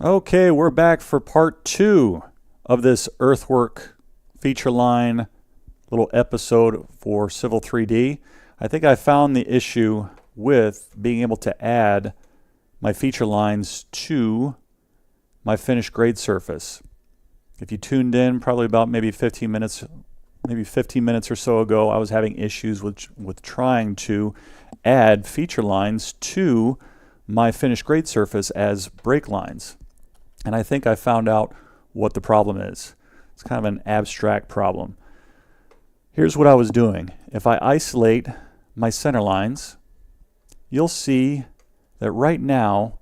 Okay, we're back for part 2 of this Earthwork feature line little episode for Civil 3D. I think I found the issue with being able to add my feature lines to my finished grade surface. If you tuned in probably about maybe 15 minutes or so ago, I was having issues with trying to add feature lines to my finished grade surface as break lines. And I think I found out what the problem is. It's kind of an abstract problem. Here's what I was doing. If I isolate my center lines, you'll see that right now,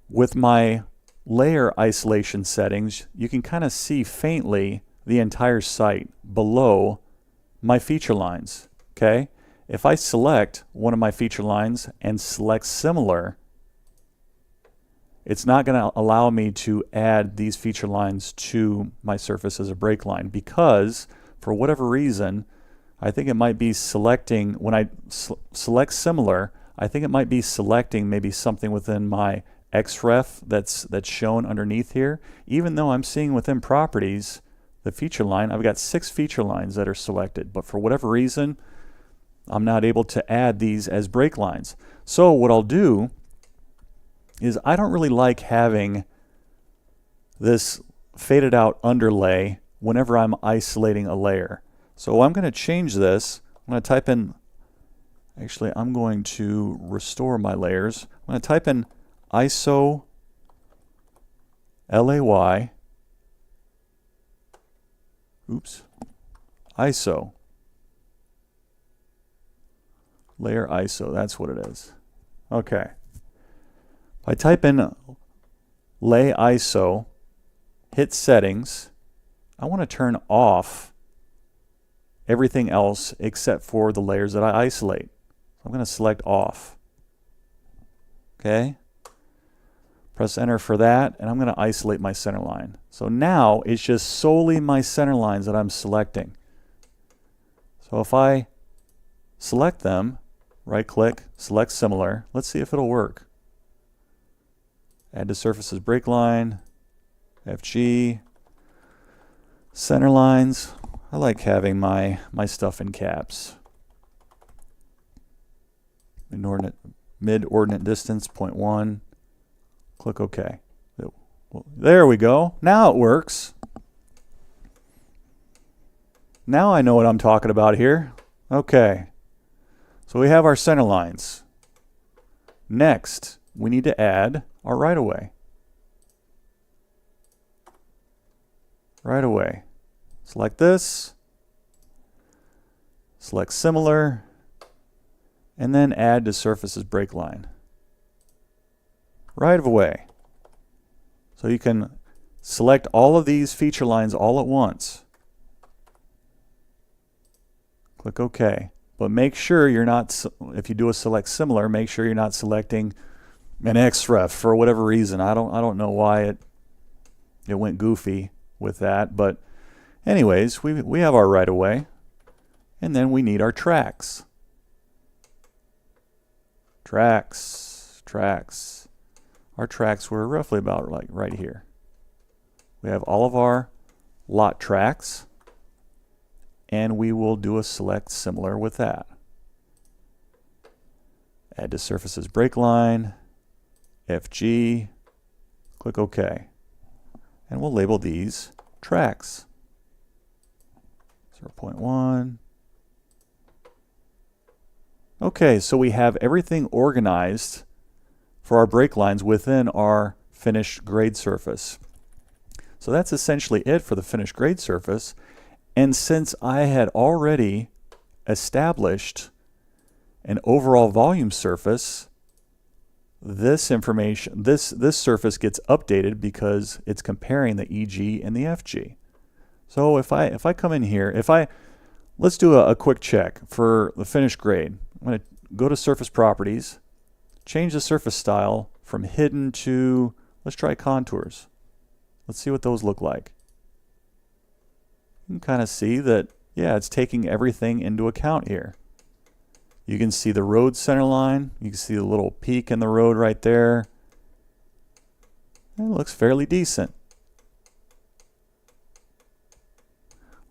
with my layer isolation settings, you can kind of see faintly the entire site below my feature lines. Okay? If I select one of my feature lines and select similar, it's not going to allow me to add these feature lines to my surface as a break line because, for whatever reason, I think it might be selecting, when I select similar, I think it might be selecting maybe something within my XREF that's shown underneath here. Even though I'm seeing within properties, the feature line, I've got 6 feature lines that are selected, but for whatever reason, I'm not able to add these as break lines. So what I'll do is I don't really like having this faded out underlay whenever I'm isolating a layer. So I'm going to change this. I'm going to type in, actually I'm going to restore my layers. I'm going to type in ISO LAY, ISO, layer ISO, that's what it is. Okay. If I type in lay ISO, hit settings, I want to turn off everything else except for the layers that I isolate. I'm going to select off. Okay? Press enter for that, and I'm going to isolate my center line. So now it's just solely my center lines that I'm selecting. So if I select them, right click, select similar, let's see if it'll work. Add to surfaces break line, FG, center lines. I like having my stuff in caps. Mid-ordinate distance, 0.1. Click OK. There we go. Now it works. Now I know what I'm talking about here. Okay. So we have our center lines. Next, we need to add our right-of-way. Right-of-way. Select this, select similar, and then add to surfaces break line. Right-of-way. So you can select all of these feature lines all at once. Click OK. But make sure you're not, if you do a select similar, make sure you're not selecting an XREF for whatever reason. I don't know why it went goofy with that, but anyways, we have our right of way, and then we need our tracks. Tracks. Our tracks were roughly about like right here. We have all of our lot tracks, and we will do a select similar with that. Add to surfaces break line. FG, click OK. And we'll label these tracks. 0.1. Okay, so we have everything organized for our break lines within our finished grade surface. So that's essentially it for the finished grade surface. And since I had already established an overall volume surface, this information, this surface gets updated because it's comparing the EG and the FG. So if I come in here, let's do a quick check for the finished grade. I'm going to go to surface properties, change the surface style from hidden to, let's try contours. Let's see what those look like. You can kind of see that, yeah, it's taking everything into account here. You can see the road center line. You can see the little peak in the road right there. It looks fairly decent.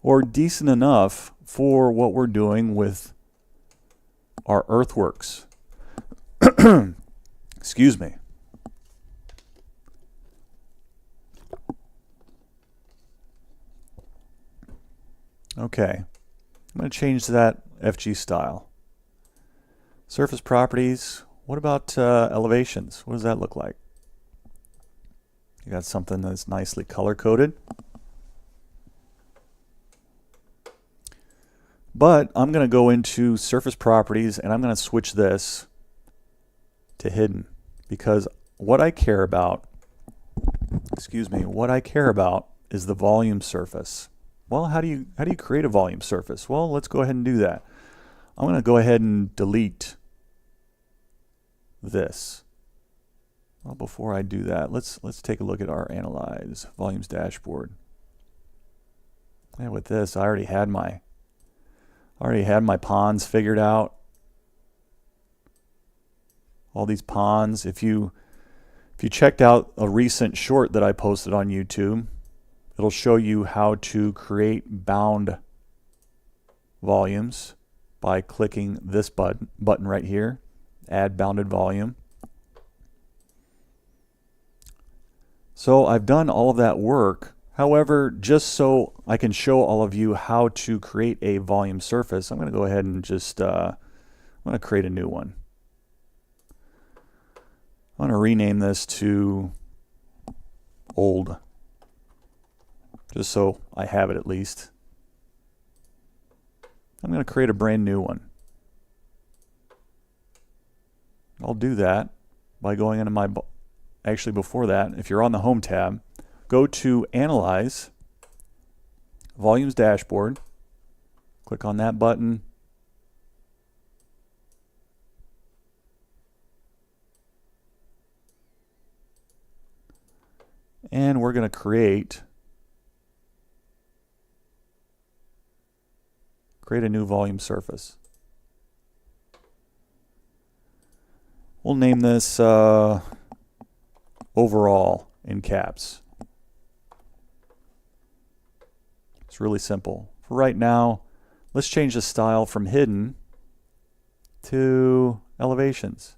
Or decent enough for what we're doing with our earthworks. Excuse me. Okay, I'm going to change that FG style. Surface properties, what about elevations? What does that look like? You got something that's nicely color-coded. But I'm going to go into surface properties and I'm going to switch this to hidden, because what I care about, what I care about is the volume surface. Well, how do you create a volume surface? Well, let's go ahead and do that. I'm going to go ahead and delete this. Well, before I do that, let's take a look at our analyze volumes dashboard. And with this, I already had my ponds figured out. All these ponds. If you checked out a recent short that I posted on YouTube, it'll show you how to create bound volumes by clicking this button right here, add bounded volume. So I've done all of that work. However, just so I can show all of you how to create a volume surface, I'm going to go ahead and just I'm going to create a new one. I'm going to rename this to old, just so I have it at least. I'm going to create a brand new one. I'll do that by going into my, actually before that, if you're on the Home tab, go to Analyze, Volumes Dashboard, click on that button, and we're going to create a new volume surface. We'll name this overall in caps. It's really simple. For right now, let's change the style from hidden to elevations.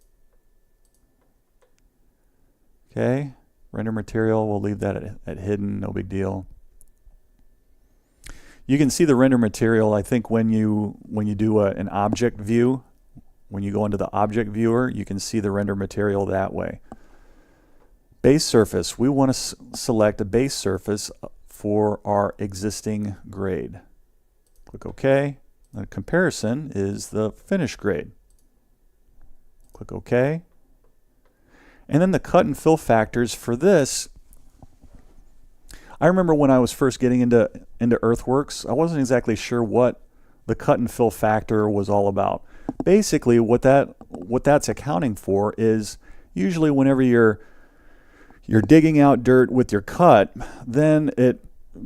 Okay, render material, we'll leave that at hidden, no big deal. You can see the render material, I think, when you do an object view. When you go into the object viewer, you can see the render material that way. Base surface, we want to select a base surface for our existing grade. Click OK. The comparison is the finished grade. Click OK. And then the cut and fill factors for this, I remember when I was first getting into Earthworks, I wasn't exactly sure what the cut and fill factor was all about. Basically, what that's accounting for is usually whenever you're digging out dirt with your cut, then it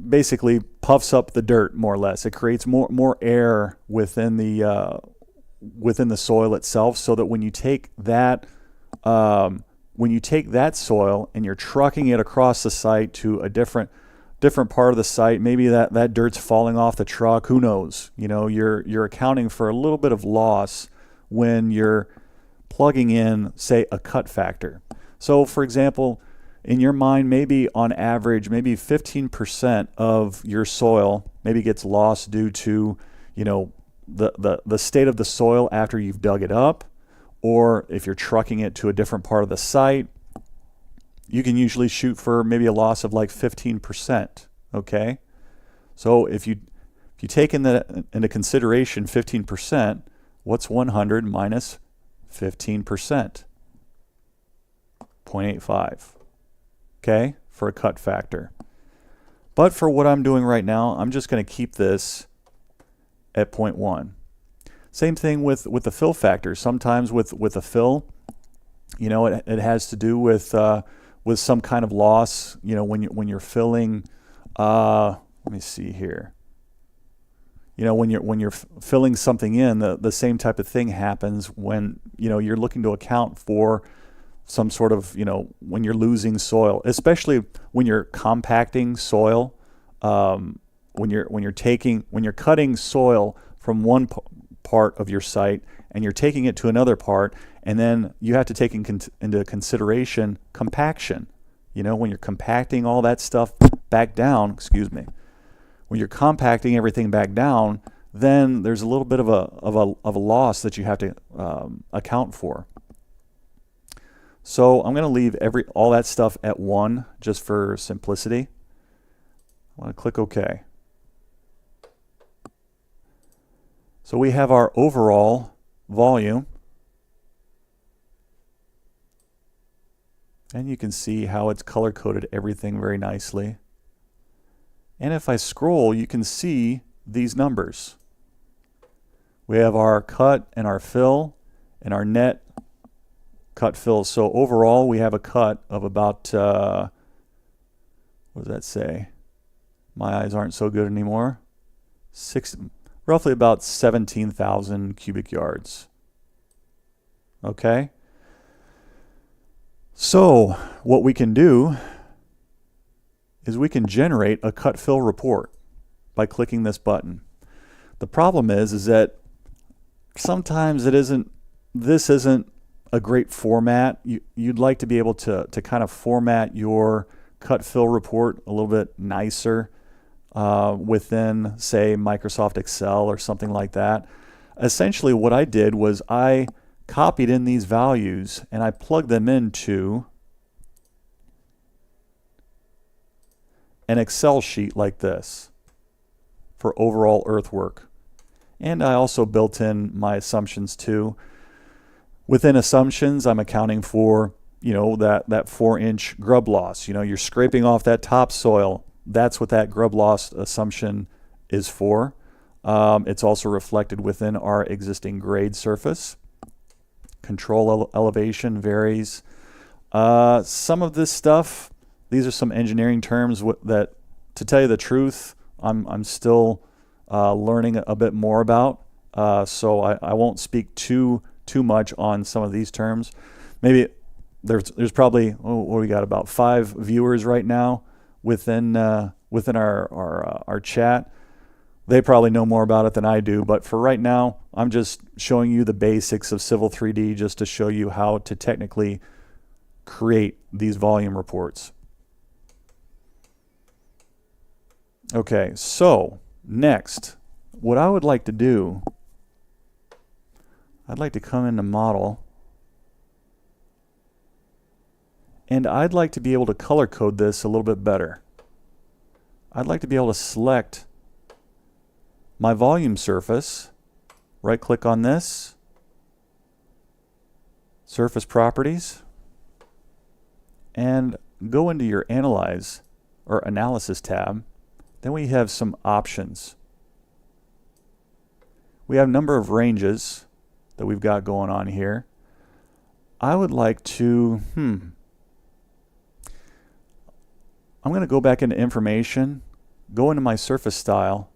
basically puffs up the dirt more or less. It creates more air within the soil itself, so that when you take that soil and you're trucking it across the site to a different part of the site, maybe that dirt's falling off the truck, who knows, you know, you're accounting for a little bit of loss when you're plugging in, say, a cut factor. So for example, in your mind, maybe on average, maybe 15% of your soil maybe gets lost due to, you know, the state of the soil after you've dug it up, or if you're trucking it to a different part of the site. You can usually shoot for maybe a loss of like 15%, okay? So if you take into consideration 15%, what's 100 minus 15%? 0.85, okay, for a cut factor. But for what I'm doing right now, I'm just going to keep this at 0.1. Same thing with the fill factor. Sometimes with a fill, you know, it has to do with some kind of loss, you know, when you're filling. Let me see here. You know, when you're filling something in, the same type of thing happens when, you know, you're looking to account for some sort of, when you're losing soil, especially when you're compacting soil, when you're cutting soil from one part of your site and you're taking it to another part, and then you have to take into consideration compaction. When you're compacting all that stuff back down, when you're compacting everything back down, then there's a little bit of a loss that you have to account for. So I'm going to leave all that stuff at 1 just for simplicity. I want to click OK. So we have our overall volume. And you can see how it's color-coded everything very nicely. And if I scroll, you can see these numbers. We have our cut and our fill and our net cut fill. So overall, we have a cut of about, what does that say? My eyes aren't so good anymore. Roughly about 17,000 cubic yards. Okay? So what we can do is we can generate a cut fill report by clicking this button. The problem is that sometimes this isn't a great format. You'd like to be able to kind of format your cut fill report a little bit nicer within, say, Microsoft Excel or something like that. Essentially what I did was I copied in these values and I plugged them into an Excel sheet like this for overall earthwork. And I also built in my assumptions too. Within assumptions, I'm accounting for, that 4-inch grub loss. You're scraping off that topsoil. That's what that grub loss assumption is for. It's also reflected within our existing grade surface. Control elevation varies. Some of this stuff, these are some engineering terms that, to tell you the truth, I'm still learning a bit more about. So I won't speak too much on some of these terms. Maybe there's probably, what we got, about 5 viewers right now within our chat. They probably know more about it than I do, but for right now, I'm just showing you the basics of Civil 3D just to show you how to technically create these volume reports. Okay, so next, what I would like to do, I'd like to come into Model, and I'd like to be able to color code this a little bit better. I'd like to be able to select my volume surface, right click on this, surface properties, and go into your analyze or analysis tab. Then we have some options. We have number of ranges that we've got going on here. I would like to, I'm going to go back into information, go into my surface style,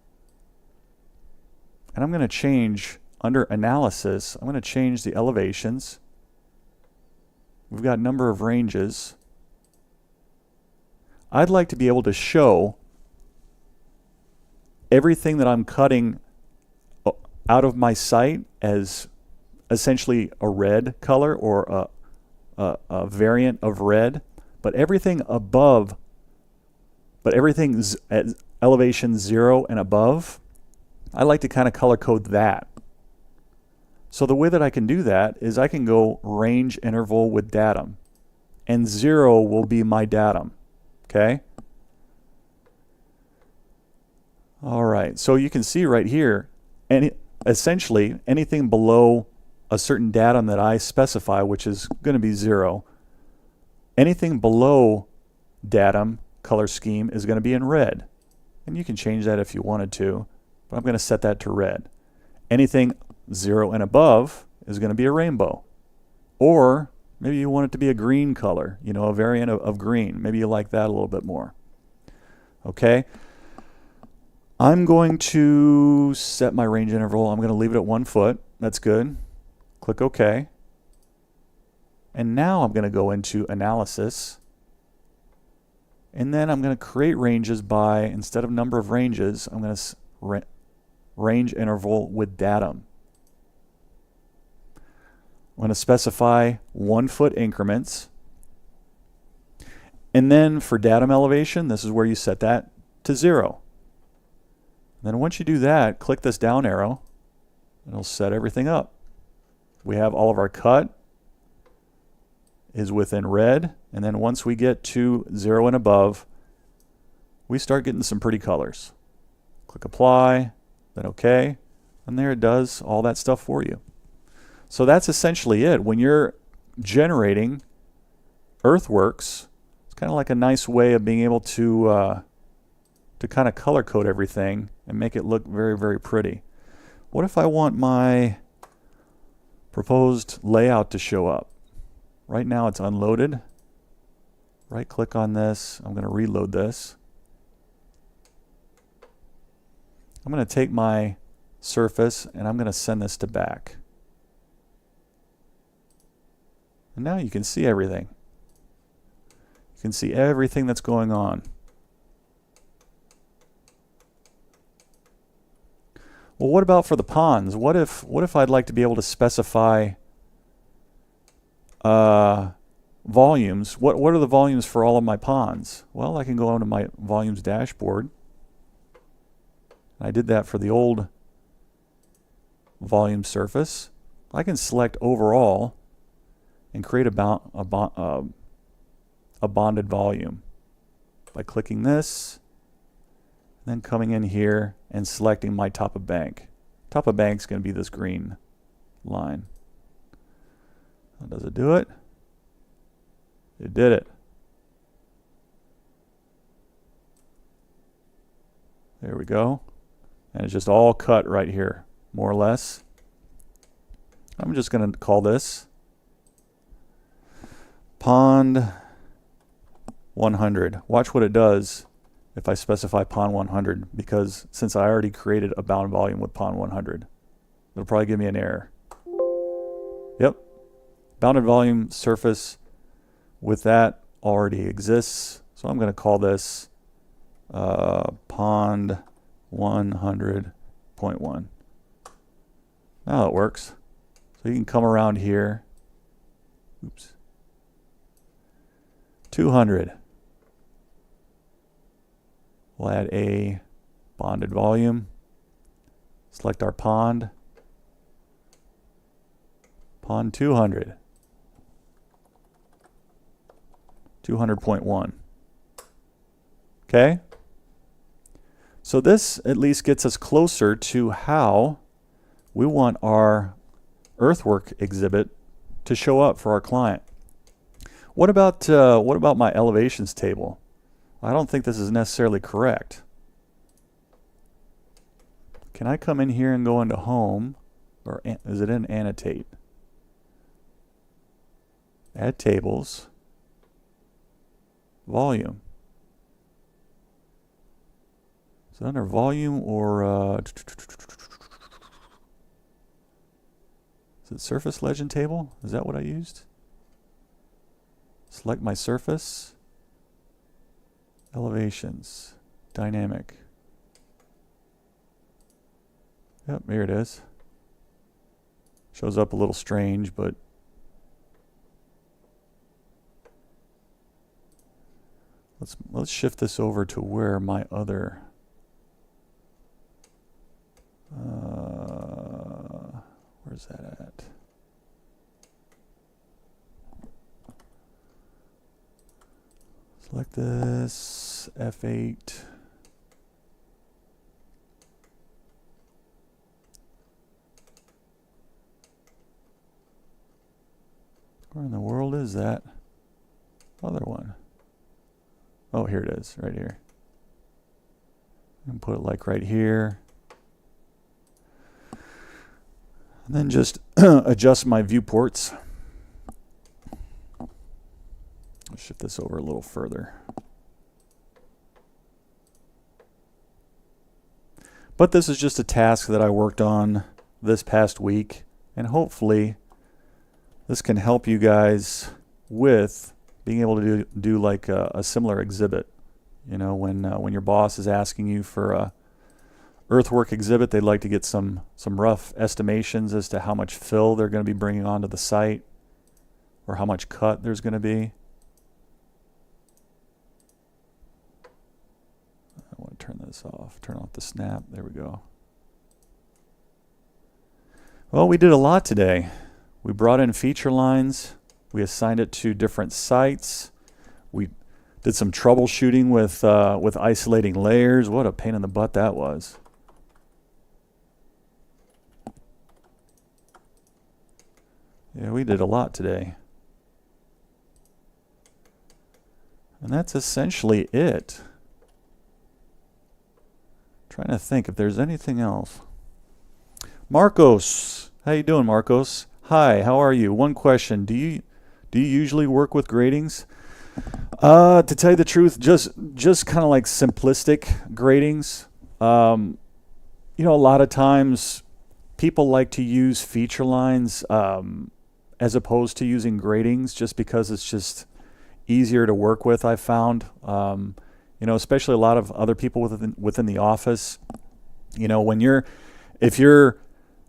and I'm going to change, under analysis, I'm going to change the elevations. We've got number of ranges. I'd like to be able to show everything that I'm cutting out of my site as essentially a red color or a variant of red, but everything above, everything's at elevation 0 and above, I like to kind of color code that. So the way that I can do that is I can go range interval with datum, and 0 will be my datum. Okay? All right, so you can see right here, essentially anything below a certain datum that I specify, which is going to be 0, anything below datum color scheme is going to be in red. And you can change that if you wanted to, but I'm going to set that to red. Anything 0 and above is going to be a rainbow. Or maybe you want it to be a green color, a variant of green. Maybe you like that a little bit more. Okay? I'm going to set my range interval. I'm going to leave it at 1 foot. That's good. Click OK. And now I'm going to go into analysis. And then I'm going to create ranges by, instead of number of ranges, I'm going to range interval with datum. I'm going to specify 1 foot increments. And then for datum elevation, this is where you set that to 0. And then once you do that, click this down arrow, and it'll set everything up. We have all of our cut is within red, and then once we get to 0 and above, we start getting some pretty colors. Click apply, then OK, and there it does all that stuff for you. So that's essentially it. When you're generating earthworks, it's kind of like a nice way of being able to kind of color code everything and make it look very, very pretty. What if I want my proposed layout to show up? Right now it's unloaded. Right click on this. I'm going to reload this. I'm going to take my surface and I'm going to send this to back. And now you can see everything. You can see everything that's going on. Well, what about for the ponds? What if I'd like to be able to specify volumes? What are the volumes for all of my ponds? Well, I can go onto my volumes dashboard. I did that for the old volume surface. I can select overall and create a bonded volume by clicking this, then coming in here and selecting my top of bank. Top of bank is going to be this green line. Does it do it? It did it. There we go. And it's just all cut right here, more or less. I'm just going to call this pond 100. Watch what it does if I specify pond 100, because since I already created a bound volume with pond 100, it'll probably give me an error. Yep. Bounded volume surface with that already exists. So I'm going to call this pond 100.1. Now it works. So you can come around here. Oops. 200. We'll add a bonded volume. Select our pond. Pond 200. 200.1. Okay? So this at least gets us closer to how we want our earthwork exhibit to show up for our client. What about my elevations table? I don't think this is necessarily correct. Can I come in here and go into home, or is it in annotate? Add tables, volume. Is it under volume or is it surface legend table? Is that what I used? Select my surface, elevations, dynamic. Yep, here it is. Shows up a little strange, but let's shift this over to where my other where's that at? Select this, F8. Where in the world is that other one? Oh, here it is, right here. And put it like right here. And then just adjust my viewports. I'll shift this over a little further. But this is just a task that I worked on this past week, and hopefully this can help you guys with being able to do like a similar exhibit. You know, when your boss is asking you for a earthwork exhibit, they'd like to get some rough estimations as to how much fill they're going to be bringing onto the site, or how much cut there's going to be. I want to turn this off. Turn off the snap. There we go. Well, we did a lot today. We brought in feature lines. We assigned it to different sites. We did some troubleshooting with isolating layers. What a pain in the butt that was. Yeah, we did a lot today. And that's essentially it. Trying to think if there's anything else. Marcos, how you doing, Marcos? Hi, how are you? One question: Do you usually work with gratings? To tell you the truth, just kind of like simplistic gratings. You know, a lot of times people like to use feature lines as opposed to using gratings, just because it's just easier to work with. I found, you know, especially a lot of other people within the office. You know, if you're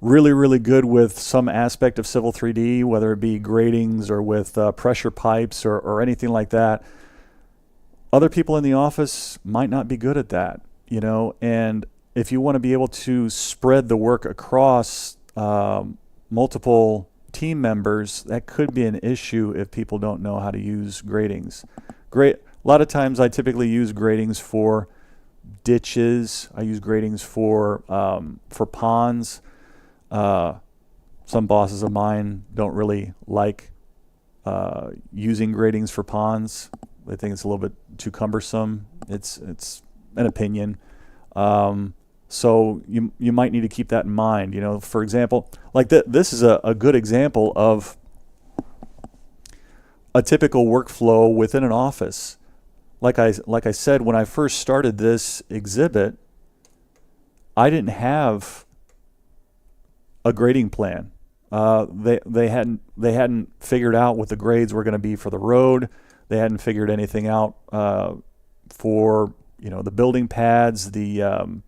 really good with some aspect of Civil 3D, whether it be gratings or with pressure pipes or anything like that, other people in the office might not be good at that, you know. And if you want to be able to spread the work across multiple team members, that could be an issue if people don't know how to use gratings. A lot of times I typically use gratings for ditches. I use gratings for ponds. Some bosses of mine don't really like using gratings for ponds. They think it's a little bit too cumbersome. It's an opinion. So you might need to keep that in mind. You know, for example, like this is a good example of a typical workflow within an office. Like I said, when I first started this exhibit, I didn't have a grading plan. They hadn't figured out what the grades were going to be for the road. They hadn't figured anything out for, you know, the building pads, the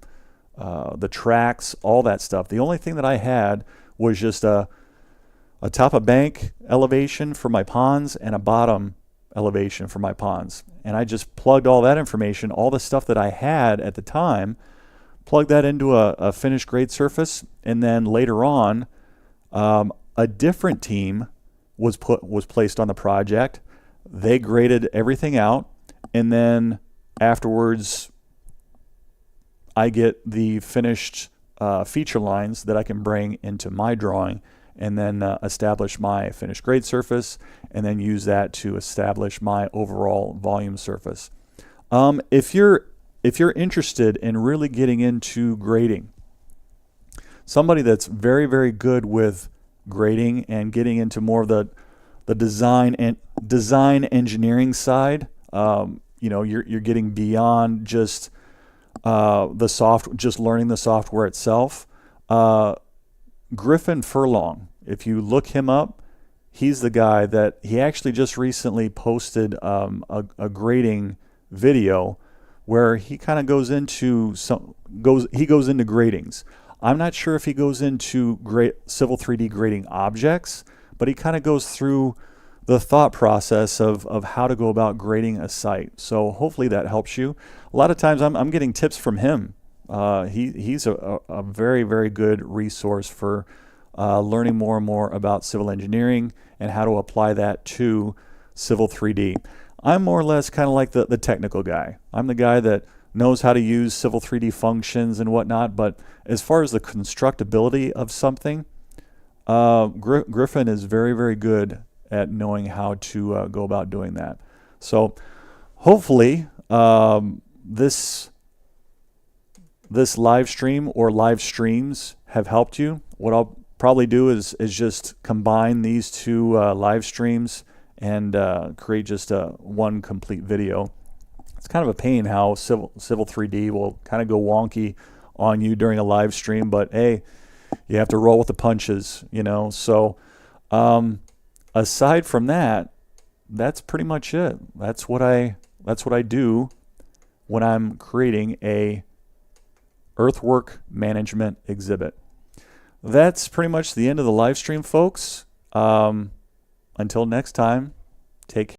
tracks, all that stuff. The only thing that I had was just a top of bank elevation for my ponds and a bottom elevation for my ponds. And I just plugged all that information, all the stuff that I had at the time, plugged that into a finished grade surface, and then later on, a different team was placed on the project. They graded everything out, and then afterwards, I get the finished feature lines that I can bring into my drawing, and then establish my finished grade surface, and then use that to establish my overall volume surface. If you're interested in really getting into grading, somebody that's very good with grading and getting into more of the design engineering side, you know, you're getting beyond just just learning the software itself. Griffin Furlong, if you look him up, he's the guy that he actually just recently posted a grading video where he kind of goes into gradings. I'm not sure if he goes into Civil 3D grading objects, but he kind of goes through the thought process of how to go about grading a site. So hopefully that helps you. A lot of times I'm getting tips from him. He's a very good resource for learning more and more about civil engineering and how to apply that to Civil 3D. I'm more or less kind of like the technical guy. I'm the guy that knows how to use Civil 3D functions and whatnot, but as far as the constructability of something, Griffin is very good at knowing how to go about doing that. So hopefully this live stream or live streams have helped you. What I'll probably do is just combine these two live streams and create just one complete video. It's kind of a pain how Civil 3D will kind of go wonky on you during a live stream, but hey, you have to roll with the punches, you know. So aside from that, that's pretty much it. That's what I do when I'm creating a Earthwork management exhibit. That's pretty much the end of the live stream, folks. Until next time, take care.